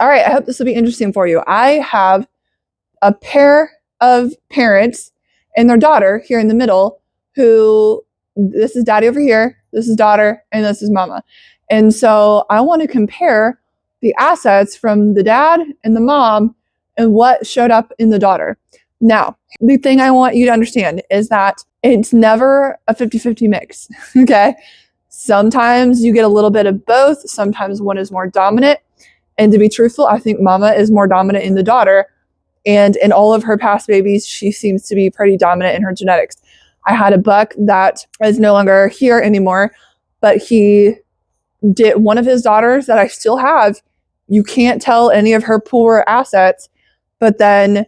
All right, I hope this will be interesting for you. I have a pair of parents and their daughter here in the middle who, this is daddy over here, this is daughter, and this is mama. And so I want to compare the assets from the dad and the mom and what showed up in the daughter. Now, the thing I want you to understand is that it's never a 50-50 mix, okay? Sometimes you get a little bit of both. Sometimes one is more dominant. And to be truthful, I think mama is more dominant in the daughter. And in all of her past babies, she seems to be pretty dominant in her genetics. I had a buck that is no longer here anymore, but he did, one of his daughters that I still have, you can't tell any of her poor assets, but then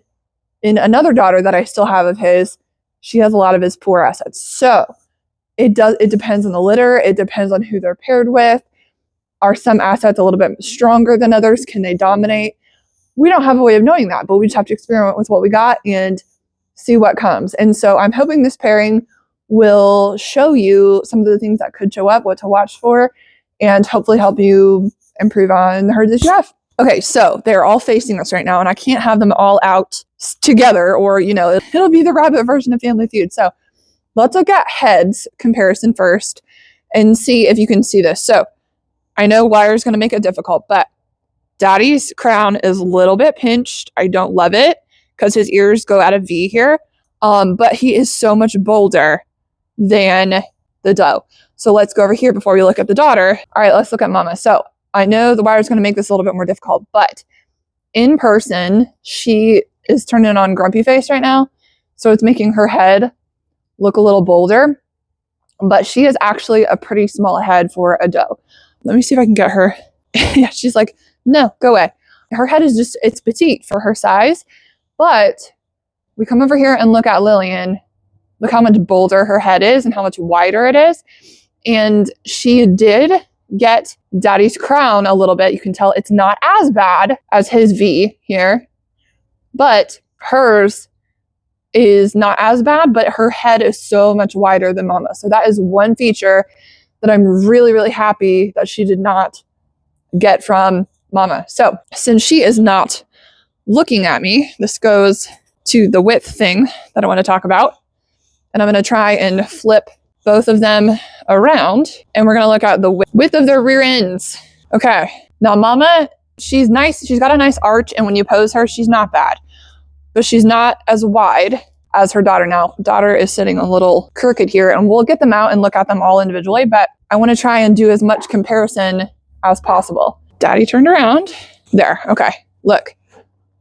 in another daughter that I still have of his, she has a lot of his poor assets. So it depends on the litter. It depends on who they're paired with. Are some assets a little bit stronger than others? Can they dominate? We don't have a way of knowing that, but we just have to experiment with what we got and see what comes. And so I'm hoping this pairing will show you some of the things that could show up, what to watch for, and hopefully help you improve on the herds that you have. Okay, so they're all facing us right now, and I can't have them all out together, or, you know, it'll be the rabbit version of Family Feud. So let's look at heads comparison first and see if you can see this. So I know wire is going to make it difficult, but daddy's crown is a little bit pinched. I don't love it because his ears go at a V here, but he is so much bolder than the doe. So let's go over here before we look at the daughter. All right, let's look at mama. So I know the wire is going to make this a little bit more difficult, but in person, she is turning on grumpy face right now. So it's making her head look a little bolder, but she is actually a pretty small head for a doe. Let me see if I can get her. Yeah, she's like, no, go away. Her head is just, it's petite for her size, but we come over here and look at Lillian. Look how much bolder her head is and how much wider it is. And she did get daddy's crown a little bit. You can tell it's not as bad as his V here, but hers is not as bad, but her head is so much wider than mama. So that is one feature that I'm really, really happy that she did not get from mama. So since she is not looking at me, this goes to the width thing that I want to talk about. And I'm going to try and flip both of them around, and we're going to look at the width of their rear ends. Okay. Now mama, she's nice. She's got a nice arch, and when you pose her, she's not bad, but she's not as wide as her daughter. Now, daughter is sitting a little crooked here, and we'll get them out and look at them all individually, but I want to try and do as much comparison as possible. Daddy turned around. There. Okay. Look,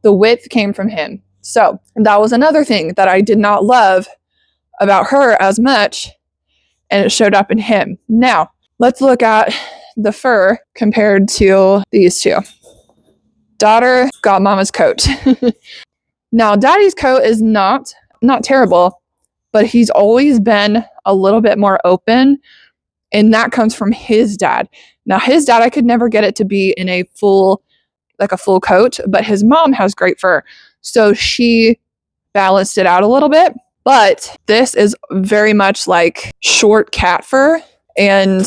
the width came from him. So that was another thing that I did not love about her as much, and it showed up in him. Now, let's look at the fur compared to these two. Daughter got mama's coat. Now, daddy's coat is not terrible, but he's always been a little bit more open, and that comes from his dad. Now, his dad, I could never get it to be in a full coat, but his mom has great fur, so she balanced it out a little bit. But this is very much like short cat fur, and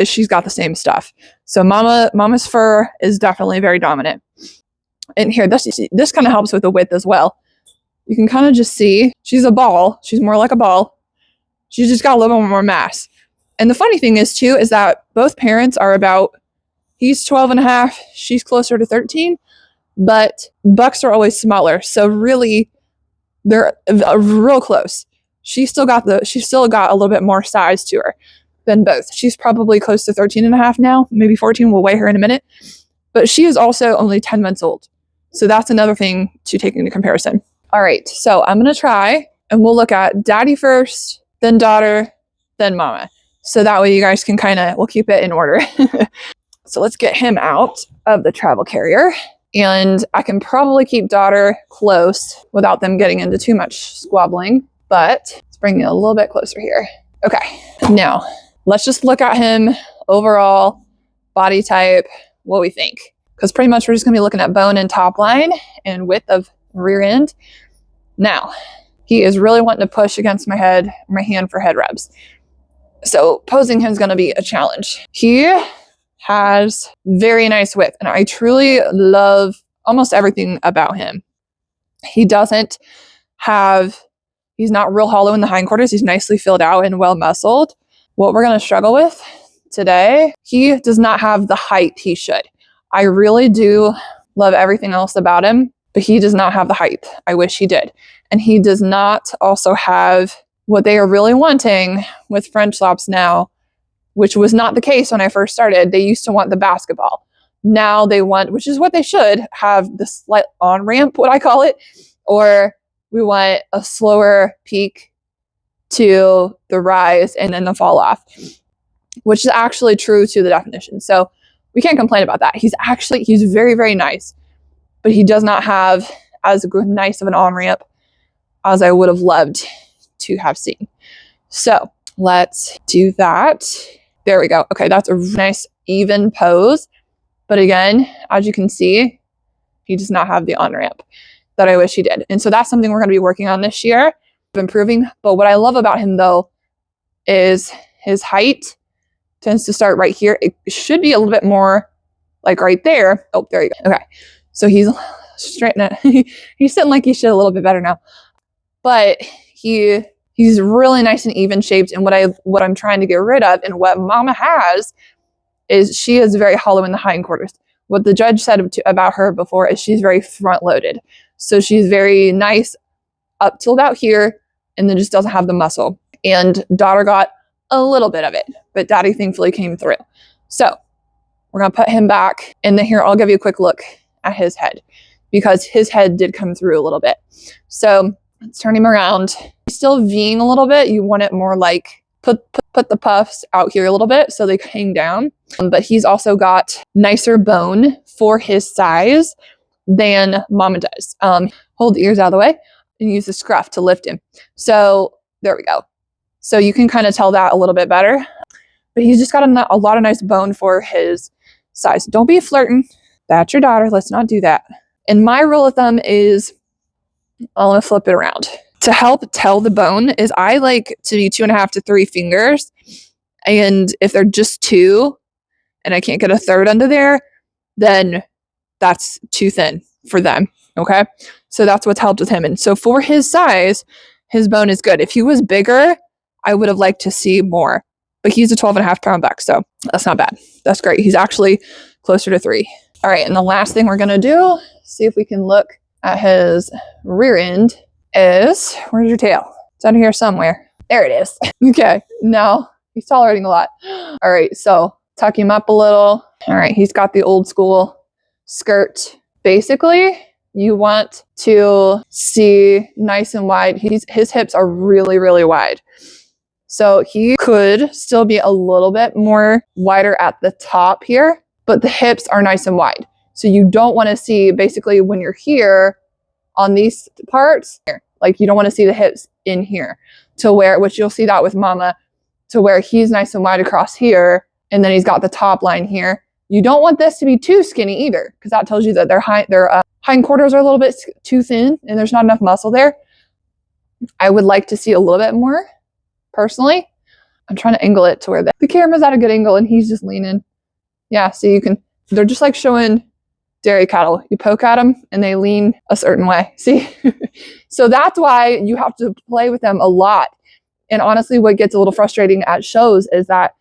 she's got the same stuff. So mama's fur is definitely very dominant. And here, this kind of helps with the width as well. You can kind of just see she's a ball. She's more like a ball. She's just got a little bit more mass. And the funny thing is too, is that both parents are he's 12 and a half, she's closer to 13, but bucks are always smaller. So really, they're real close. She's still got a little bit more size to her than both. She's probably close to 13 and a half now, maybe 14. We'll weigh her in a minute. But she is also only 10 months old. So that's another thing to take into comparison. All right, so I'm going to try, and we'll look at daddy first, then daughter, then mama. So that way you guys can we'll keep it in order. So let's get him out of the travel carrier. And I can probably keep daughter close without them getting into too much squabbling. But let's bring it a little bit closer here. Okay, now let's just look at him overall, body type, what we think. Because pretty much we're just going to be looking at bone and top line and width of rear end. Now, he is really wanting to push against my hand for head rubs. So posing him is going to be a challenge. He has very nice width, and I truly love almost everything about him. He doesn't have, he's not real hollow in the hindquarters. He's nicely filled out and well muscled. What we're going to struggle with today, he does not have the height he should. I really do love everything else about him, but he does not have the height. I wish he did. And he does not also have what they are really wanting with French Lops now, which was not the case when I first started. They used to want the basketball. Now they want, which is what they should, have the slight on-ramp, what I call it, or we want a slower peak to the rise and then the fall off, which is actually true to the definition. So we can't complain about that. He's very, very nice, but he does not have as nice of an on-ramp as I would have loved to have seen. So let's do that. There we go. Okay, that's a nice even pose. But again, as you can see, he does not have the on-ramp that I wish he did. And so that's something we're going to be working on this year, improving. But what I love about him though is his height tends to start right here. It should be a little bit more like right there. Oh, there you go. Okay. So he's straightening. He's sitting like he should a little bit better now. But he's really nice and even shaped. And what I'm trying to get rid of, and what Mama has, is she is very hollow in the hindquarters. What the judge said about her before is she's very front loaded. So she's very nice up till about here, and then just doesn't have the muscle. And daughter got a little bit of it, but daddy thankfully came through. So we're going to put him back. And then here, I'll give you a quick look at his head, because his head did come through a little bit. So let's turn him around. He's still Ving a little bit. You want it more like put the puffs out here a little bit so they hang down. But he's also got nicer bone for his size than Mama does. Hold the ears out of the way and use the scruff to lift him. So there we go. So you can kind of tell that a little bit better. But he's just got a lot of nice bone for his size. Don't be flirting. That's your daughter. Let's not do that. And my rule of thumb is, I'm going to flip it around. To help tell the bone is I like to be 2.5 to 3 fingers. And if they're just 2 and I can't get a third under there, then that's too thin for them. Okay. So that's what's helped with him. And so for his size, his bone is good. If he was bigger, I would have liked to see more, but he's a 12.5 pound buck. So that's not bad. That's great. He's actually closer to 3. All right. And the last thing we're going to do, see if we can look at his rear end, is, where's your tail? It's under here somewhere. There it is. Okay. Now he's tolerating a lot. All right. So tuck him up a little. All right. He's got the old school skirt. Basically, you want to see nice and wide. His hips are really, really wide. So he could still be a little bit more wider at the top here, but the hips are nice and wide. So you don't want to see, basically when you're here on these parts, like you don't want to see the hips in here to where, which you'll see that with Mama, to where he's nice and wide across here. And then he's got the top line here. You don't want this to be too skinny either, because that tells you that their hindquarters are a little bit too thin and there's not enough muscle there. I would like to see a little bit more, personally. I'm trying to angle it to where the camera's at a good angle and he's just leaning. Yeah, so you can, they're just like showing dairy cattle. You poke at them and they lean a certain way. See? So that's why you have to play with them a lot. And honestly, what gets a little frustrating at shows is that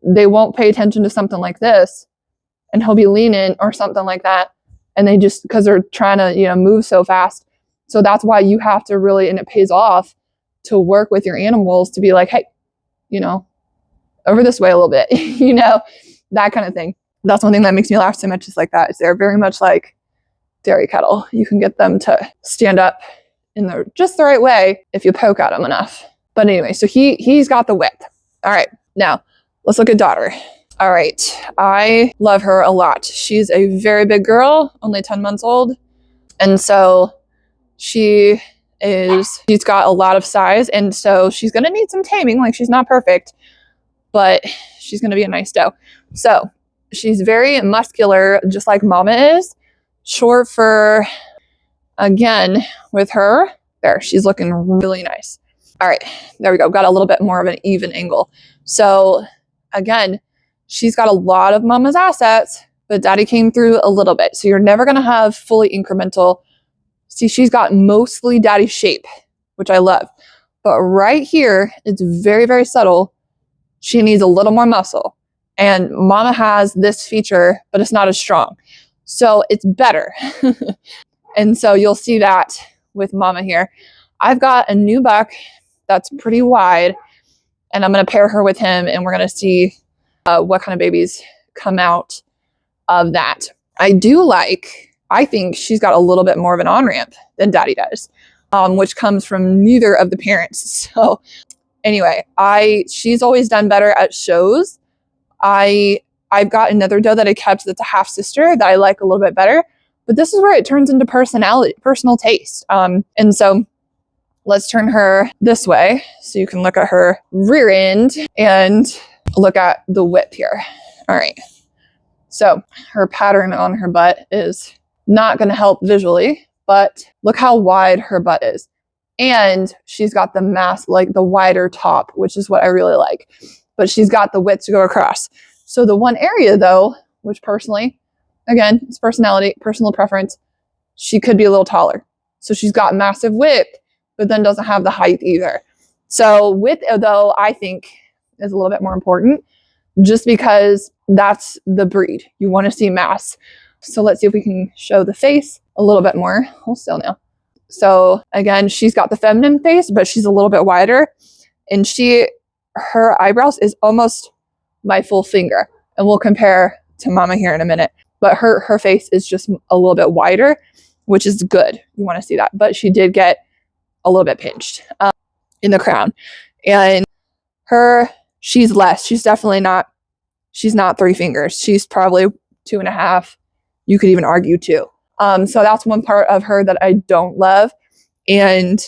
they won't pay attention to something like this, and he'll be leaning or something like that. And they just, because they're trying to, move so fast. So that's why you have to really, and it pays off to work with your animals to be like, hey, over this way a little bit, that kind of thing. That's one thing that makes me laugh so much is like that. Is they're very much like dairy cattle. You can get them to stand up in just the right way if you poke at them enough. But anyway, so he's got the width. All right, now let's look at daughter. All right, I love her a lot. She's a very big girl, only 10 months old. And so she's got a lot of size. And so she's going to need some taming. Like, she's not perfect, but she's going to be a nice doe. So she's very muscular, just like Mama is. Short fur, again, with her. There, she's looking really nice. All right, there we go. Got a little bit more of an even angle. So again, she's got a lot of mama's assets, but daddy came through a little bit. So you're never going to have fully incremental. See, she's got mostly daddy shape, which I love. But right here, it's very, very subtle. She needs a little more muscle. And mama has this feature, but it's not as strong. So it's better. And so you'll see that with mama here. I've got a new buck that's pretty wide, and I'm going to pair her with him, and we're going to see what kind of babies come out of that. I think she's got a little bit more of an on-ramp than daddy does, which comes from neither of the parents. So anyway, she's always done better at shows. I've got another doe that I kept that's a half sister that I like a little bit better, but this is where it turns into personal taste. And so let's turn her this way so you can look at her rear end and look at the whip here. All right. So her pattern on her butt is not going to help visually, but look how wide her butt is. And she's got the mass, like the wider top, which is what I really like. But she's got the width to go across. So the one area though, which personally, again, it's personality, personal preference, she could be a little taller. So she's got massive width, but then doesn't have the height either. So width though, I think is a little bit more important just because that's the breed. You want to see mass. So let's see if we can show the face a little bit more. Hold still now. So again, she's got the feminine face, but she's a little bit wider, and her eyebrows is almost my full finger, and we'll compare to mama here in a minute. But her face is just a little bit wider, which is good. You want to see that. But she did get a little bit pinched in the crown, and she's less. She's definitely not. She's not 3 fingers. She's probably 2.5. You could even argue 2. So that's one part of her that I don't love, and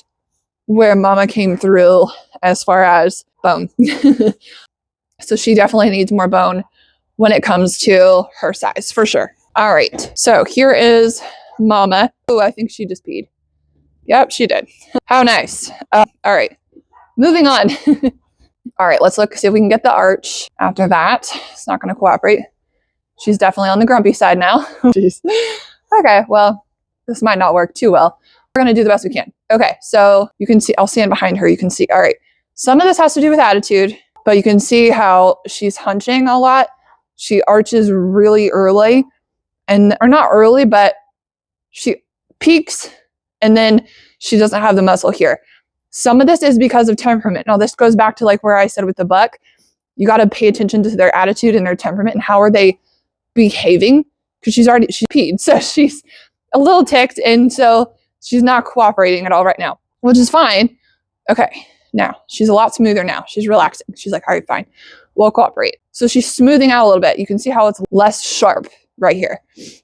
where mama came through as far as bone. So she definitely needs more bone when it comes to her size, for sure. All right, so here is mama. Oh, I think she just peed. Yep, she did. How nice. All right, moving on. All right, let's see if we can get the arch after that. It's not going to cooperate. She's definitely on the grumpy side now. Jeez. Okay, well, this might not work too well. We're going to do the best we can. Okay, so you can see, I'll stand behind her. You can see, all right, some of this has to do with attitude, but you can see how she's hunching a lot. She arches really early, or not early, but she peaks, and then she doesn't have the muscle here. Some of this is because of temperament. Now, this goes back to like where I said with the buck, you got to pay attention to their attitude and their temperament and how are they behaving, because she's peed. So she's a little ticked, and so she's not cooperating at all right now, which is fine. Okay, now she's a lot smoother now. She's relaxing. She's like, all right, fine, we'll cooperate. So she's smoothing out a little bit. You can see how it's less sharp right here.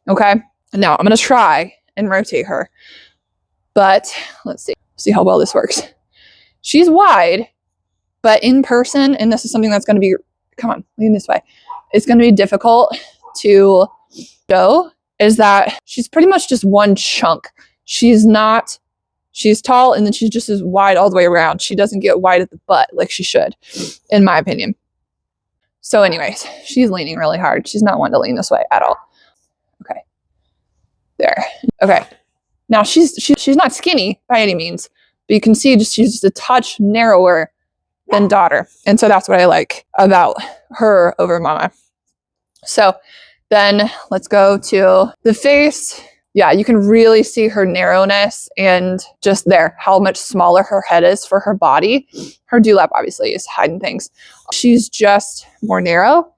Okay, and now I'm going to try and rotate her, but let's see how well this works. She's wide, but in person, and this is something that's going to be, come on, lean this way. It's going to be difficult to show, is that she's pretty much just one chunk. She's tall, and then she's just as wide all the way around. She doesn't get wide at the butt like she should, in my opinion. So anyways, she's leaning really hard. She's not one to lean this way at all. Okay. There. Okay. Now she's not skinny by any means, but you can see she's just a touch narrower than daughter. And so that's what I like about her over mama. So then let's go to the face. Yeah, you can really see her narrowness, and just there, how much smaller her head is for her body. Her dewlap obviously is hiding things. She's just more narrow.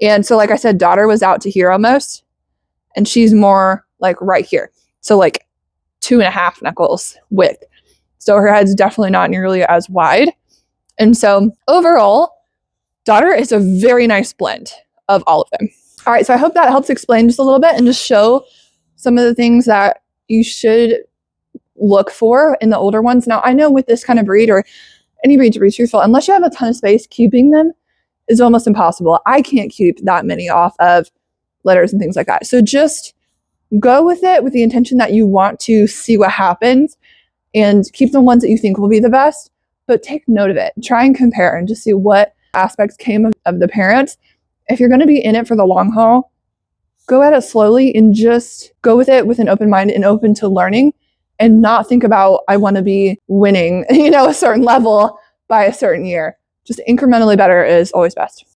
And so like I said, daughter was out to here almost, and she's more like right here. So like 2.5 knuckles width. So her head's definitely not nearly as wide. And so overall, daughter is a very nice blend of all of them. All right, so I hope that helps explain just a little bit and just show some of the things that you should look for in the older ones. Now, I know with this kind of breed, or any breed, to be truthful, unless you have a ton of space, keeping them is almost impossible. I can't keep that many off of litters and things like that. So just go with it with the intention that you want to see what happens and keep the ones that you think will be the best, but take note of it. Try and compare and just see what aspects came of the parents If you're going to be in it for the long haul, go at it slowly and just go with it with an open mind and open to learning, and not think about, I want to be winning, a certain level by a certain year. Just incrementally better is always best.